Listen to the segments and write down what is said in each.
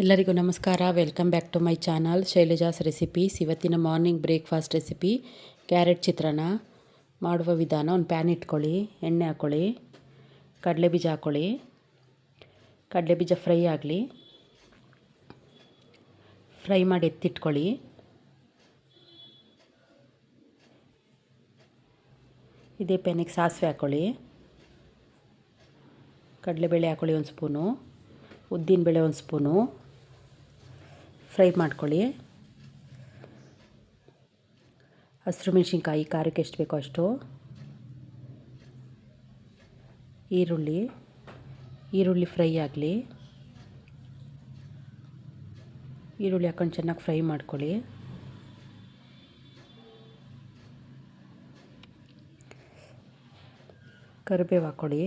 ಎಲ್ಲರಿಗೂ ನಮಸ್ಕಾರ. Welcome back to my channel Shailaja's recipes. ಇವತ್ತಿನ morning breakfast recipe carrot chitranna ಮಾಡುವ ವಿಧಾನ. ಒಂದು ಪ್ಯಾನ್ ಇಟ್ಕೊಳ್ಳಿ, ಎಣ್ಣೆ ಹಾಕ್ಕೊಳ್ಳಿ, ಕಡಲೆಬೀಜ ಹಾಕ್ಕೊಳ್ಳಿ. ಕಡಲೆಬೀಜ ಫ್ರೈ ಆಗಲಿ. ಫ್ರೈ ಮಾಡಿ ಎತ್ತಿಟ್ಕೊಳ್ಳಿ. ಇದೇ ಪ್ಯಾನಿಗೆ ಸಾಸಿವೆ ಹಾಕ್ಕೊಳ್ಳಿ, ಕಡಲೆಬೇಳೆ ಹಾಕ್ಕೊಳ್ಳಿ ಒಂದು ಸ್ಪೂನು, ಉದ್ದಿನಬೇಳೆ ಒಂದು ಸ್ಪೂನು. ಫ್ರೈ ಮಾಡ್ಕೊಳ್ಳಿ. ಹಸಿರು ಮೆಣಸಿನ್ಕಾಯಿ ಖಾರಕ್ಕೆ ಎಷ್ಟು ಬೇಕೋ ಅಷ್ಟು, ಈರುಳ್ಳಿ ಫ್ರೈ ಆಗಲಿ. ಈರುಳ್ಳಿ ಹಾಕೊಂಡು ಚೆನ್ನಾಗಿ ಫ್ರೈ ಮಾಡ್ಕೊಳ್ಳಿ. ಕರಿಬೇವು ಹಾಕ್ಕೊಳ್ಳಿ.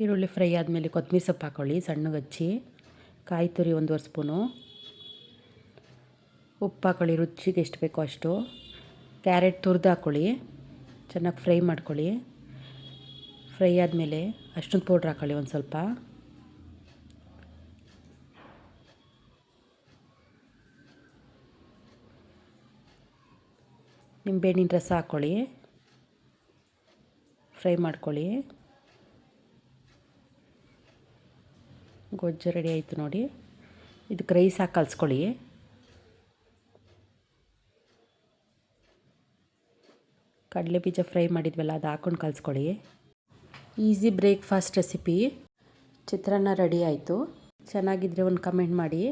ಈರುಳ್ಳಿ ಫ್ರೈ ಆದಮೇಲೆ ಕೊತ್ತಂಬರಿ ಸೊಪ್ಪು ಹಾಕ್ಕೊಳ್ಳಿ ಸಣ್ಣಗೆ ಹಚ್ಚಿ. ಕಾಯಿ ತುರಿ 1 ಸ್ಪೂನು. ಉಪ್ಪು ಹಾಕ್ಕೊಳ್ಳಿ ರುಚಿಗೆ ಎಷ್ಟು ಬೇಕೋ ಅಷ್ಟು. ಕ್ಯಾರೆಟ್ ತುರಿದು ಹಾಕ್ಕೊಳ್ಳಿ, ಚೆನ್ನಾಗಿ ಫ್ರೈ ಮಾಡ್ಕೊಳ್ಳಿ. ಫ್ರೈ ಆದಮೇಲೆ ಅಷ್ಟೊಂದು ಪೌಡ್ರ್ ಹಾಕ್ಕೊಳ್ಳಿ ಒಂದು ಸ್ವಲ್ಪ. ನಿಂಬೆಹಣ್ಣಿನ ರಸ ಹಾಕ್ಕೊಳ್ಳಿ, ಫ್ರೈ ಮಾಡ್ಕೊಳ್ಳಿ. ಗೊಜ್ಜು ರೆಡಿ ಆಯಿತು ನೋಡಿ. ಇದಕ್ಕೆ ರೈಸ್ ಹಾಕಿ ಕಲಿಸ್ಕೊಳ್ಳಿ. ಕಡಲೆಬೀಜ ಫ್ರೈ ಮಾಡಿದ್ವಲ್ಲ ಅದು ಹಾಕ್ಕೊಂಡು ಕಲಿಸ್ಕೊಳ್ಳಿ. ಈಸಿ ಬ್ರೇಕ್ಫಾಸ್ಟ್ ರೆಸಿಪಿ ಚಿತ್ರಾನ್ನ ರೆಡಿ ಆಯಿತು. ಚೆನ್ನಾಗಿದ್ದರೆ ಒಂದು ಕಮೆಂಟ್ ಮಾಡಿ.